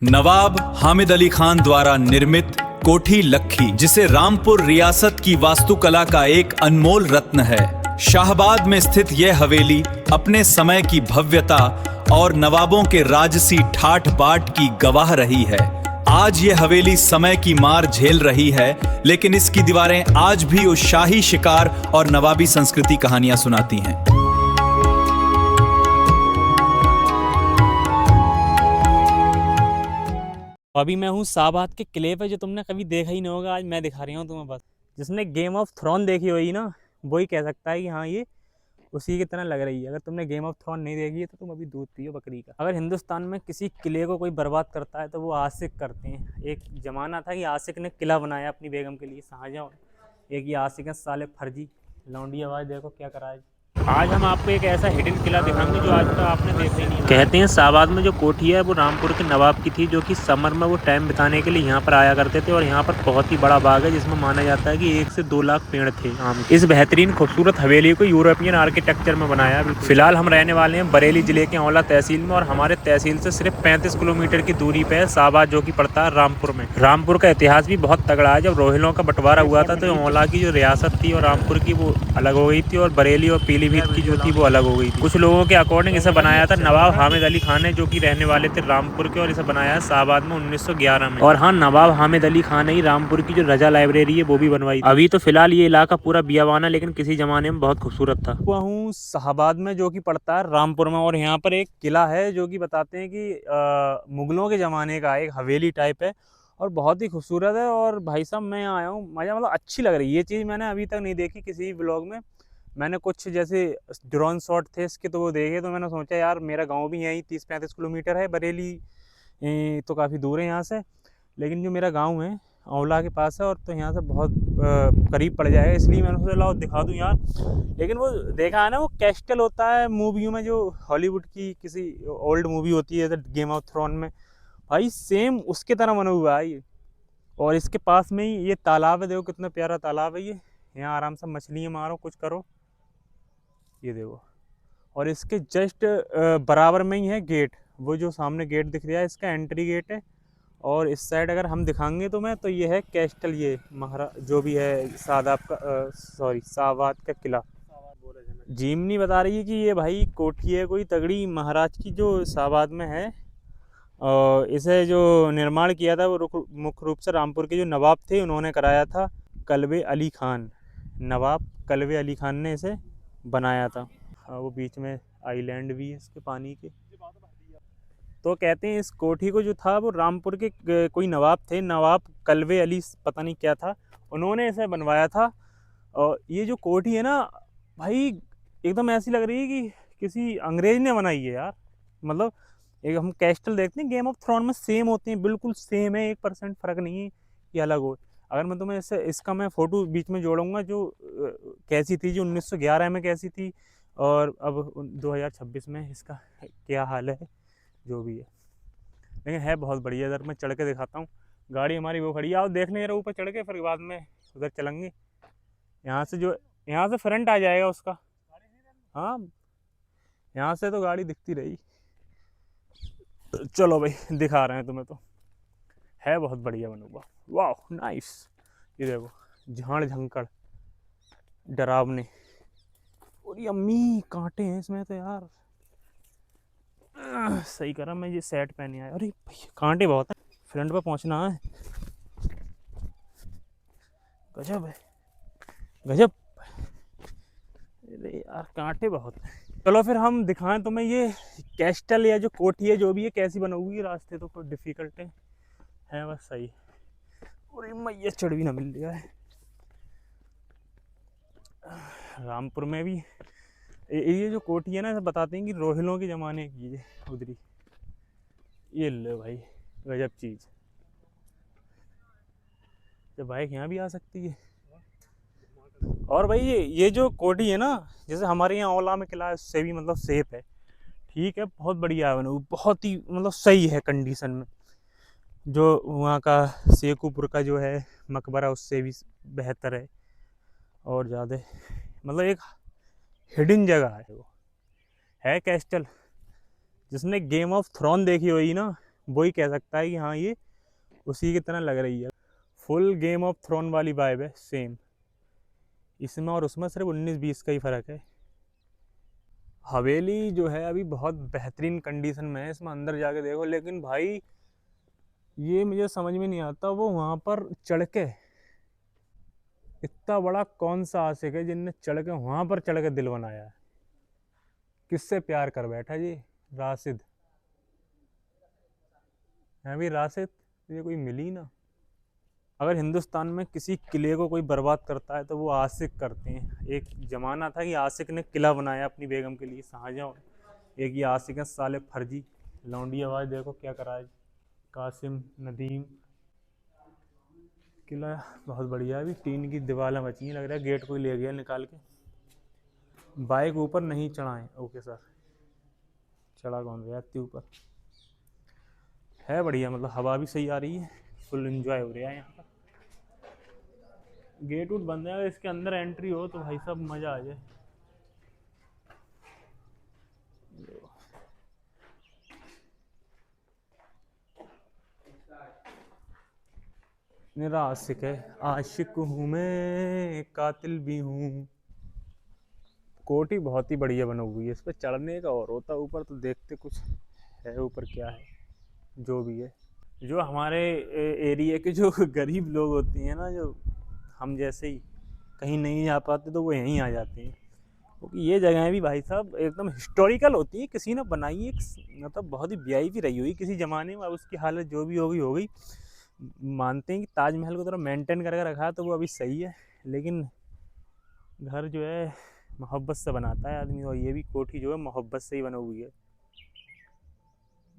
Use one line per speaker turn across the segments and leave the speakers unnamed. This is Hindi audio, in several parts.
नवाब हामिद अली खान द्वारा निर्मित कोठी लखी, जिसे रामपुर रियासत की वास्तुकला का एक अनमोल रत्न है। शाहबाद में स्थित यह हवेली अपने समय की भव्यता और नवाबों के राजसी ठाठ बाट की गवाह रही है। आज यह हवेली समय की मार झेल रही है, लेकिन इसकी दीवारें आज भी उस शाही शिकार और नवाबी संस्कृति कहानियां सुनाती हैं।
अभी मैं हूँ शाहबाद के किले पे, जो तुमने कभी देखा ही नहीं होगा। आज मैं दिखा रही हूँ तुम्हें। बस जिसने गेम ऑफ थ्रोन देखी होगी ना, वही कह सकता है कि हाँ ये उसी की तरह लग रही है। अगर तुमने गेम ऑफ थ्रोन नहीं देखी है तो तुम अभी दूध पियो बकरी का। अगर हिंदुस्तान में किसी किले को कोई बर्बाद करता है तो वो आशिक करते हैं। एक ज़माना था कि आशिक ने किला बनाया अपनी बेगम के लिए, शाहजहां। एक ये आशिक है साले फर्जी लौंडी। आवाज़ देखो क्या करा है। आज हम आपको एक ऐसा हिडन किला दिखाएंगे जो आज तक आपने देखा ही नहीं। कहते हैं शाहबाद में जो कोठी है वो रामपुर के नवाब की थी, जो कि समर में वो टाइम बिताने के लिए यहाँ पर आया करते थे। और यहाँ पर बहुत ही बड़ा बाग है, जिसमें माना जाता है कि 1 से 2 लाख पेड़ थे आम। इस बेहतरीन खूबसूरत हवेली को यूरोपियन आर्किटेक्चर में बनाया है। फिलहाल हम रहने वाले हैं बरेली जिले के औला तहसील में, और हमारे तहसील से सिर्फ 35 किलोमीटर की दूरी पे है शाहबाद, जो की पड़ता है रामपुर में। रामपुर का इतिहास भी बहुत तगड़ा है। जब रोहिलों का बंटवारा हुआ था तो औला की जो रियासत थी और रामपुर की वो अलग हो गई थी, और बरेली और पीलीभीत की जो थी वो अलग हो गई थी। कुछ लोगों के अकॉर्डिंग इसे बनाया था नवाब हामिद अली खान ने, जो कि रहने वाले थे रामपुर के, और इसे बनाया है शाहबाद में 1911 में। और हाँ, नवाब हामिद अली खान ने ही रामपुर की जो रजा लाइब्रेरी है वो भी बनवाई थी। अभी तो फिलहाल ये इलाका पूरा बियाबान है, लेकिन किसी जमाने में बहुत खूबसूरत था। हुआ हूँ शाहबाद में, जो कि पड़ता है रामपुर में, और यहाँ पर एक किला है जो कि बताते हैं कि मुगलों के ज़माने का एक हवेली टाइप है, और बहुत ही खूबसूरत है। और भाई साहब मैं आया हूँ, मज़ा मतलब अच्छी लग रही है। ये चीज़ मैंने अभी तक नहीं देखी किसी ब्लॉग में। मैंने कुछ जैसे ड्रोन शॉट थे इसके तो वो देखे, तो मैंने सोचा यार मेरा गांव भी यहीं 30-35 किलोमीटर है। बरेली तो काफ़ी दूर है यहाँ से, लेकिन जो मेरा गांव है औला के पास है, और तो यहाँ से बहुत करीब पड़ जाएगा, इसलिए मैंने सोचा लाओ दिखा दूँ यार। लेकिन वो देखा है ना, वो कैस्टल होता है मूवियों में, जो हॉलीवुड की किसी ओल्ड मूवी होती है जैसे गेम ऑफ थ्रोन में, भाई सेम उसके तरह बना हुआ है ये। और इसके पास में ही ये तालाब है, देखो कितना प्यारा तालाब है ये। यहाँ आराम से मछलियाँ मारो, कुछ करो, ये देखो। और इसके जस्ट बराबर में ही है गेट, वो जो सामने गेट दिख रहा है इसका एंट्री गेट है। और इस साइड अगर हम दिखाएंगे तो मैं, तो ये है कैस्टल, ये जो भी है सादाब का शाहबाद का किला। जीमनी बता रही है कि ये भाई कोठी है कोई तगड़ी महाराज की, जो शाहबाद में है। और इसे जो निर्माण किया था वो मुख्य रूप से रामपुर के जो नवाब थे उन्होंने कराया था। कलवे अली खान, नवाब कलवे अली खान ने इसे बनाया था। वो बीच में आइलैंड भी है इसके पानी के। तो कहते हैं इस कोठी को जो था वो रामपुर के कोई नवाब थे, नवाब कलवे अली पता नहीं क्या था, उन्होंने इसे बनवाया था। और ये जो कोठी है ना भाई, एकदम ऐसी लग रही है कि किसी अंग्रेज ने बनाई है यार। मतलब एक हम कैस्टल देखते हैं गेम ऑफ थ्रोन में, सेम होते हैं, बिल्कुल सेम है, 1% फ़र्क नहीं है कि अलग हो। अगर मैं तुम्हें इसका मैं फ़ोटो बीच में जोड़ूंगा, जो कैसी थी, जो 1911 में कैसी थी, और अब 2026 में इसका क्या हाल है, जो भी है। लेकिन है बहुत बढ़िया। इधर मैं चढ़ के दिखाता हूँ, गाड़ी हमारी वो खड़ी है, आओ देखने जरा ऊपर चढ़ के, फिर बाद में उधर चलेंगे। यहाँ से फ्रंट आ जाएगा उसका। हाँ, यहाँ से तो गाड़ी दिखती रही। चलो भाई दिखा रहे हैं तुम्हें, तो है बहुत बढ़िया बना हुआ। वाह नाइस। ये देखो झाड़ झंकड़ डरावने, और ये अम्मी कांटे हैं इसमें तो यार। सही करा मैं ये सेट पहने आया। अरे भाई कांटे बहुत हैं, फ्रंट पे पहुंचना है। गजब है, गजब। अरे यार कांटे बहुत हैं। चलो फिर हम दिखाएं तुम्हें ये कैस्टल या जो कोठी है जो भी है कैसी बना हुई है। रास्ते तो कोई डिफ़िकल्ट है बस सही। और मैया चढ़ भी ना मिल रहा है। रामपुर में भी ये जो कोठी है ना, बताते हैं कि रोहिलों के ज़माने की है उधरी। ये ले भाई गजब चीज़, जब बाइक यहाँ भी आ सकती है। और भाई ये जो कोठी है ना, जैसे हमारे यहाँ औला में किला है, उससे भी मतलब सेफ है, ठीक है, बहुत बढ़िया है, बहुत ही मतलब सही है कंडीशन में। जो वहाँ का शेखुपुर का जो है मकबरा, उससे भी बेहतर है और ज़्यादा, मतलब एक हिडन जगह है वो, है कैस्टल। जिसने गेम ऑफ थ्रोन देखी हुई ना, वही कह सकता है कि हाँ ये उसी की तरह लग रही है। फुल गेम ऑफ थ्रोन वाली वाइब है सेम, इसमें और उसमें सिर्फ 19-20 का ही फ़र्क है। हवेली जो है अभी बहुत बेहतरीन कंडीशन में है, इसमें अंदर जाके देखो। लेकिन भाई ये मुझे समझ में नहीं आता, वो वहाँ पर चढ़ के, इतना बड़ा कौन सा आशिक है जिनने चढ़ के वहाँ पर चढ़ के दिल बनाया है? किससे प्यार कर बैठा जी? राशिद है भी राशिद, ये कोई मिली ना। अगर हिंदुस्तान में किसी किले को कोई बर्बाद करता है तो वो आशिक करते हैं। एक ज़माना था कि आशिक ने किला बनाया अपनी बेगम के लिए, शाहजहाँ। एक ये आशिक है साले फर्जी लौंडी। आवाज़ देखो क्या करा है कासिम नदीम। किला बहुत बढ़िया है, अभी टीन की दीवारें बची हैं, लग रहा है गेट कोई ले गया निकाल के। बाइक ऊपर नहीं चढ़ाएं, ओके सर। चढ़ा कौन रहा है ऊपर? है बढ़िया, मतलब हवा भी सही आ रही है, फुल एंजॉय हो रहा है यहाँ पर। गेट उट बंद है, अगर इसके अंदर एंट्री हो तो भाई साहब मज़ा आ जाए। मेरा आशिक है, आशिक हूँ मैं, कातिल भी हूँ। कोठी बहुत ही बढ़िया बनी हुई है, इस पर चढ़ने का और होता, ऊपर तो देखते कुछ है ऊपर क्या है, जो भी है। जो हमारे एरिया के जो गरीब लोग होते हैं ना, जो हम जैसे ही कहीं नहीं जा पाते तो वो यहीं आ जाते हैं, क्योंकि ये जगहें भी भाई साहब एकदम हिस्टोरिकल होती हैं। किसी ने बनाई है, मतलब बहुत ही वीआईपी रही हुई किसी ज़माने में। अब उसकी हालत जो भी होगी हो गई। मानते हैं कि ताजमहल को थोड़ा मेंटेन करके रखा है तो वो अभी सही है, लेकिन घर जो है मोहब्बत से बनाता है आदमी, और ये भी कोठी जो है मोहब्बत से ही बनी हुई है।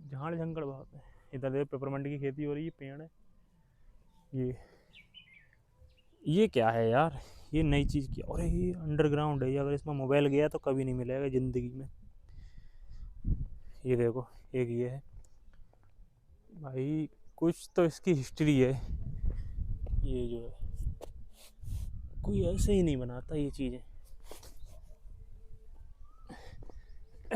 झाड़ झंकड़ बहुत है इधर। देखो पेपरमिंट की खेती हो रही है, पेड़ है। ये क्या है यार? ये नई चीज़ की, और ये अंडरग्राउंड है। ये अगर इसमें मोबाइल गया तो कभी नहीं मिलेगा ज़िंदगी में। ये देखो, एक ये है भाई, कुछ तो इसकी हिस्ट्री है। ये जो है कोई ऐसे ही नहीं बनाता ये चीज़ें।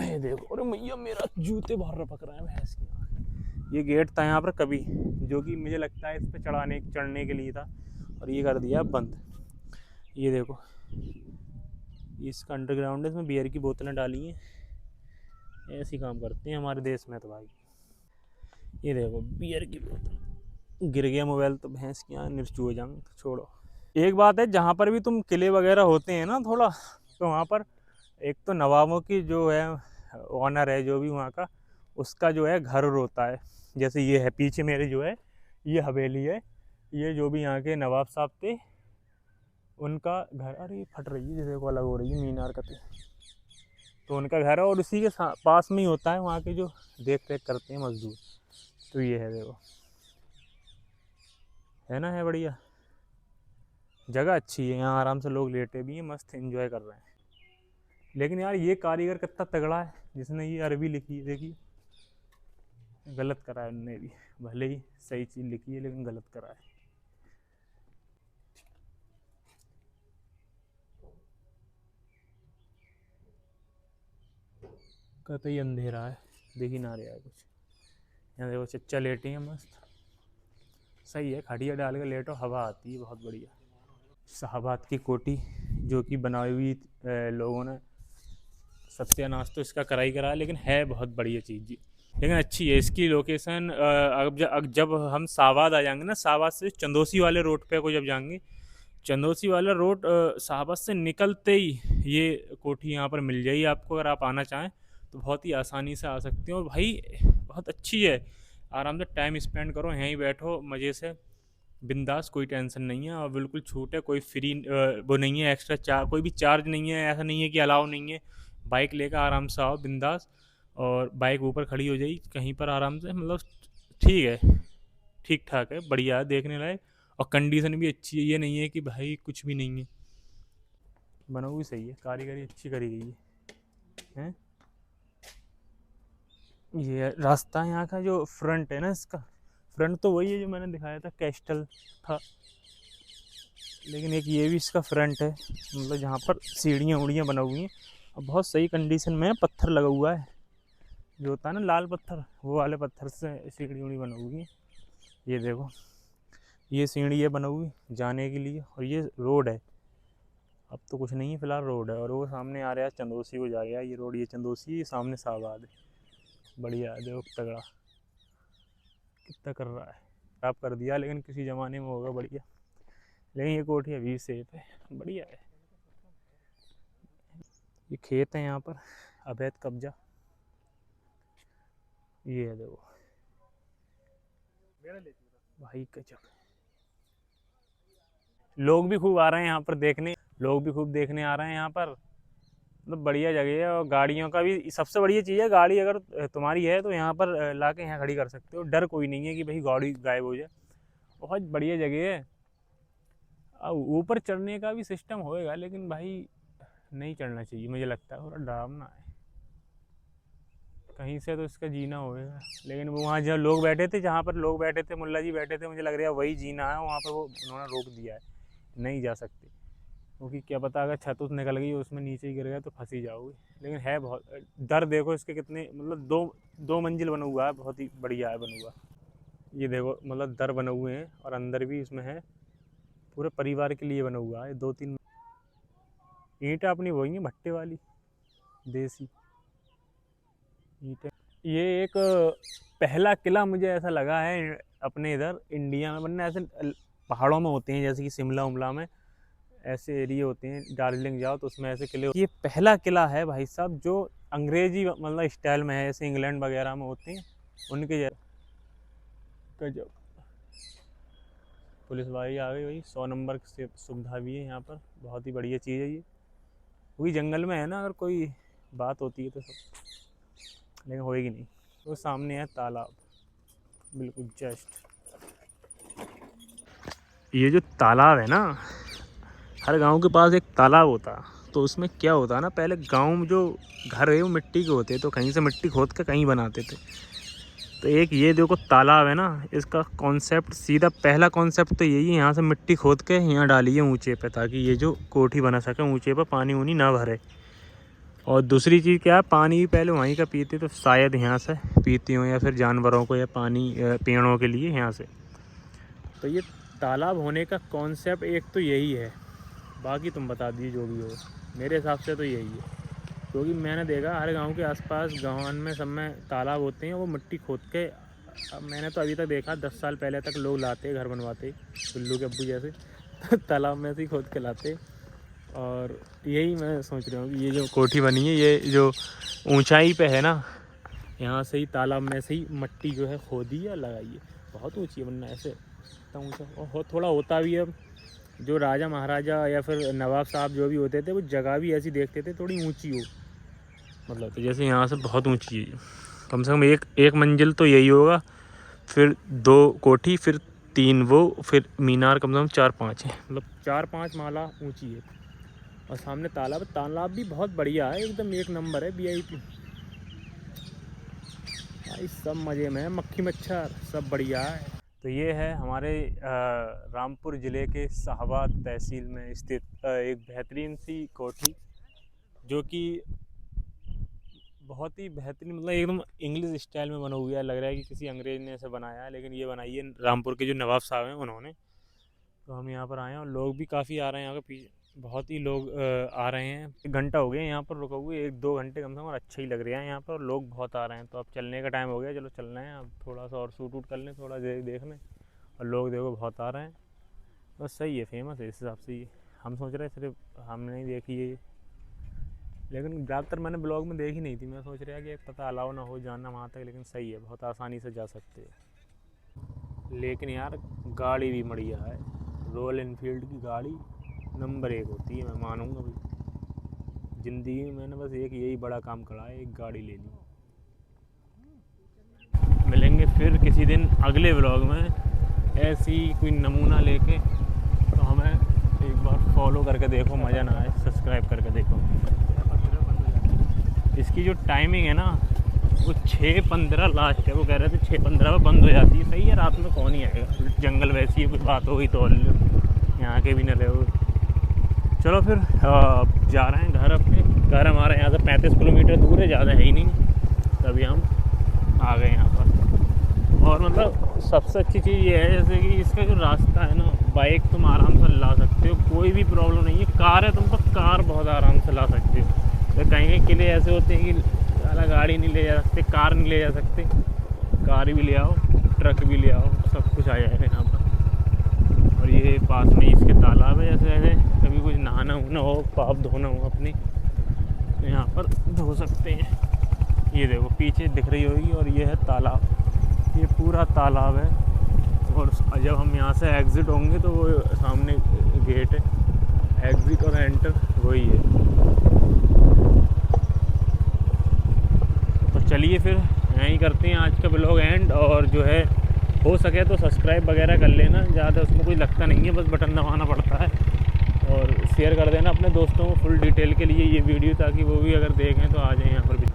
ये देखो, अरे मैया मेरा जूते बाहर रपक रहा है भैंस की। ये गेट था यहाँ पर कभी, जो कि मुझे लगता है इस पर चढ़ने के लिए था, और ये कर दिया बंद। ये देखो, इसका अंडरग्राउंड है, इसमें बियर की बोतलें डाली हैं। ऐसे ही काम करते हैं हमारे देश में तो भाई। ये देखो बियर की बोतल, गिर गया मोबाइल तो भैंस की यहाँ निर्चू हो जाऊँ। छोड़ो। एक बात है, जहाँ पर भी तुम किले वगैरह होते हैं ना थोड़ा, तो वहाँ पर एक तो नवाबों की जो है ऑनर है जो भी वहाँ का, उसका जो है घर होता है। जैसे ये है पीछे मेरे जो है, ये हवेली है। ये जो भी यहाँ के नवाब साहब थे उनका घर। अरे फट रही है जैसे को अलग हो रही है मीनार का, तो उनका घर है, और उसी के पास में ही होता है वहाँ के जो देख रेख करते हैं मजदूर। तो ये है देखो, है ना, है बढ़िया जगह, अच्छी है। यहाँ आराम से लोग लेटे भी हैं, मस्त एंजॉय कर रहे हैं। लेकिन यार ये कारीगर कितना तगड़ा है जिसने ये अरबी लिखी है। देखिए गलत करा है उनने भी, भले ही सही चीज़ लिखी है लेकिन गलत करा है। कतई अंधेरा है, दिख ही ना रहा है कुछ। यहाँ देखो चच्चा लेटे हैं मस्त, सही है। खड़िया डाल के लेटो, हवा आती है बहुत बढ़िया। शाहबाद की कोठी जो कि बनाई हुई लोगों ने सत्यानाश तो इसका करा ही करा है, लेकिन है बहुत बढ़िया चीज़ जी, लेकिन अच्छी है इसकी लोकेशन। अब जब हम शाहबाद आ जाएंगे ना, शाहबाद से चंदोसी वाले रोड पे को जब जाएंगे, चंदोसी वाला रोड शाहबाद से निकलते ही ये कोठी यहाँ पर मिल जाएगी आपको। अगर आप आना चाहें तो बहुत ही आसानी से आ सकते हैं, और भाई बहुत अच्छी है। आराम से टाइम स्पेंड करो, यहीं बैठो मज़े से, बिंदास, कोई टेंशन नहीं है। और बिल्कुल छूट है, कोई फ्री वो नहीं है, एक्स्ट्रा कोई भी चार्ज नहीं है। ऐसा नहीं है कि अलाउ नहीं है। बाइक लेकर आराम से आओ बिंदास, और बाइक ऊपर खड़ी हो जाएगी कहीं पर आराम से, मतलब ठीक है, ठीक ठाक है, बढ़िया है, देखने लायक। और कंडीशन भी अच्छी है, ये नहीं है कि भाई कुछ भी नहीं है। बना हुई सही है, कारीगरी अच्छी करी गई है। ये रास्ता यहाँ का जो फ्रंट है ना, इसका फ्रंट तो वही है जो मैंने दिखाया था, कैस्टल था, लेकिन एक ये भी इसका फ्रंट है, मतलब जहाँ पर सीढ़ियाँ उड़ियाँ बना हुई हैं, और बहुत सही कंडीशन में है, पत्थर लगा हुआ है। जो होता है ना लाल पत्थर, वो वाले पत्थर से सीढ़ी उड़ी बनी हुई है। ये देखो, ये सीढ़ी है बनी हुई जाने के लिए, और ये रोड है। अब तो कुछ नहीं है फिलहाल, रोड है। और वो सामने आ रहा है चंदोसी को जा गया ये रोड, ये चंदोसी, ये सामने शाहबाद है। बढ़िया है, देखो तगड़ा कितना कर रहा है। खराब कर दिया लेकिन किसी ज़माने में होगा बढ़िया। लेकिन ये कोठी अभी सेफ है, बढ़िया है। ये खेत है यहाँ पर, अवैध कब्जा। ये है देखो भाई, गजब। लोग भी खूब आ रहे हैं यहाँ पर देखने, लोग भी खूब देखने आ रहे हैं यहाँ पर। मतलब बढ़िया जगह है। और गाड़ियों का भी सबसे बढ़िया चीज़ है, गाड़ी अगर तुम्हारी है तो यहाँ पर ला के यहाँ खड़ी कर सकते हो। डर कोई नहीं है कि भाई गाड़ी गायब हो जाए। बहुत बढ़िया जगह है। अब ऊपर चढ़ने का भी सिस्टम होएगा, लेकिन भाई नहीं चढ़ना चाहिए, मुझे लगता है थोड़ा डरावना है। कहीं से तो इसका जीना होएगा, लेकिन वो वहाँ जहाँ लोग बैठे थे, जहाँ पर लोग बैठे थे, मुल्ला जी बैठे थे, मुझे लग रहा है वही जीना है। वहाँ पर वो उन्होंने रोक दिया है, नहीं जा सकते। क्योंकि क्या पता अगर छत उत निकल गई, उसमें नीचे ही गिर गया तो फंसी जाओगे। लेकिन है बहुत डर। देखो इसके कितने, मतलब दो मंजिल बना हुआ है, बहुत ही बढ़िया है बना हुआ। ये देखो मतलब दर बने हुए हैं, और अंदर भी इसमें है, पूरे परिवार के लिए बना हुआ है। 2-3 ईंटें अपनी वही हैं, भट्टे वाली देसी ईंटें। ये एक पहला किला मुझे ऐसा लगा है अपने इधर इंडिया में, वरना ऐसे पहाड़ों में होते हैं जैसे कि शिमला उमला में ऐसे एरिया होते हैं, दार्जिलिंग जाओ तो उसमें ऐसे किले। ये पहला किला है भाई साहब जो अंग्रेजी मतलब स्टाइल में है, जैसे इंग्लैंड वगैरह में होते हैं उनके जैसे। गजब। पुलिस वाली आ गई भाई, 100 नंबर से सुविधा भी है यहाँ पर, बहुत ही बढ़िया चीज़ है ये। वही जंगल में है ना, अगर कोई बात होती है तो सब, लेकिन होएगी नहीं। तो सामने है तालाब, बिल्कुल जस्ट। ये जो तालाब है ना, हर गांव के पास एक तालाब होता। तो उसमें क्या होता है ना, पहले गांव में जो घर है वो मिट्टी के होते, तो कहीं से मिट्टी खोद के कहीं बनाते थे। तो एक ये देखो तालाब है ना, इसका कॉन्सेप्ट सीधा पहला कॉन्सेप्ट तो यही है, यहाँ से मिट्टी खोद के यहाँ डाली है ऊँचे पे, ताकि ये जो कोठी बना सके ऊँचे पे, पानी उनी ना भरे। और दूसरी चीज़ क्या है, पानी भी पहले वहीं का पीते, तो शायद यहाँ से पीती हो, या फिर जानवरों को, या पानी पेड़ों के लिए यहाँ से। तो ये तालाब होने का कॉन्सेप्ट एक तो यही है, बाकी तुम बता दीजिए जो भी हो। मेरे हिसाब से तो यही है, क्योंकि मैंने देखा हर गांव के आसपास गाँव में सब में तालाब होते हैं, वो मिट्टी खोद के। मैंने तो अभी तक देखा 10 साल पहले तक लोग लाते घर बनवाते, उल्लू के अब्बू जैसे तालाब में से ही खोद के लाते। और यही मैं सोच रहा हूँ कि ये जो कोठी बनी है, ये जो ऊंचाई पे है ना, यहाँ से ही तालाब में से ही मिट्टी जो है खोदी या लगाई है। बहुत ऊंची है, वरना ऐसे इतना ऊँचा और थोड़ा होता भी है। जो राजा महाराजा या फिर नवाब साहब जो भी होते थे, वो जगह भी ऐसी देखते थे थोड़ी ऊंची हो, मतलब तो जैसे यहाँ से बहुत ऊंची है, कम से कम एक मंजिल तो यही होगा, फिर 2 कोठी, फिर 3 वो, फिर मीनार कम से कम 4-5 है, मतलब 4-5 माला ऊंची है। और सामने तालाब भी बहुत बढ़िया है, एकदम एक नंबर है, VIP भाई, सब मज़े में है, मक्खी मच्छर सब बढ़िया है। तो ये है हमारे रामपुर ज़िले के शाहबाद तहसील में स्थित एक बेहतरीन सी कोठी, जो कि बहुत ही बेहतरीन, मतलब एकदम इंग्लिश स्टाइल में बना हुआ है। लग रहा है कि किसी अंग्रेज़ ने ऐसे बनाया है, लेकिन ये बनाई है रामपुर के जो नवाब साहब हैं उन्होंने। तो हम यहाँ पर आए हैं, और लोग भी काफ़ी आ रहे हैं यहाँ के पीछे, बहुत ही लोग आ रहे हैं। 1 घंटा हो गया यहाँ पर रुके हुए, 1-2 घंटे कम से कम, और अच्छे ही लग रहे हैं यहाँ पर, लोग बहुत आ रहे हैं। तो अब चलने का टाइम हो गया, चलो चल रहे हैं। अब थोड़ा सा और शूट वूट कर लें, थोड़ा देख लें। और लोग देखो बहुत आ रहे हैं, बस सही है, फेमस है इस हिसाब से। ये हम सोच रहे हैं, सिर्फ हमने नहीं देखी है, लेकिन ज़्यादातर मैंने ब्लॉग में देखी नहीं थी। मैं सोच रहा कि पता अलाउ ना हो जाना वहाँ तक, लेकिन सही है, बहुत आसानी से जा सकते हैं। लेकिन यार गाड़ी भी बढ़िया है, रॉयल एनफील्ड की गाड़ी नंबर 1 होती है, मैं मानूंगा भाई। ज़िंदगी में मैंने बस एक यही बड़ा काम करा है, एक गाड़ी ले ली। मिलेंगे फिर किसी दिन अगले व्लॉग में, ऐसी कोई नमूना लेके। तो हमें एक बार फॉलो करके देखो, मज़ा ना आए सब्सक्राइब करके देखो। इसकी जो टाइमिंग है ना, वो 6:15 लास्ट है। वो कह रहे थे 6:15 में बंद हो जाती है। सही है, रात में कौन ही आएगा, जंगल वैसी है, कोई बात होगी तो यहाँ के भी न रहे। चलो फिर जा रहे हैं घर अपने। घर हमारे यहाँ से 35 किलोमीटर दूर है, ज़्यादा है ही नहीं। तभी हम आ गए यहाँ पर। और मतलब सबसे अच्छी चीज़ ये है जैसे कि इसका जो रास्ता है ना, बाइक तुम आराम से ला सकते हो, कोई भी प्रॉब्लम नहीं है। कार है तुम तो कार बहुत आराम से ला सकते हो। तो कहीं किले ऐसे होते हैं कि ज़्यादा गाड़ी नहीं ले जा सकते, कार नहीं ले जा सकते, कार भी ले आओ, ट्रक भी ले आओ, सब कुछ आ जाएगा यहाँ पर। और ये पास में इसके तालाब है, जैसे ऐसे कभी कुछ नहाना होना हो, पाप धोना हो अपनी, तो यहाँ पर धो सकते हैं। ये देखो पीछे दिख रही होगी, और ये है तालाब, ये पूरा तालाब है। और जब हम यहाँ से एग्ज़िट होंगे तो वो सामने गेट है, एग्ज़िट और एंटर वही है। तो चलिए फिर यहीं करते हैं आज का ब्लॉग एंड। और जो है हो सके तो सब्सक्राइब वगैरह कर लेना, ज़्यादा उसमें कोई लगता नहीं है, बस बटन दबाना पड़ता है। और शेयर कर देना अपने दोस्तों को फुल डिटेल के लिए ये वीडियो, ताकि वो भी अगर देखें तो आ जाए यहाँ पर भी।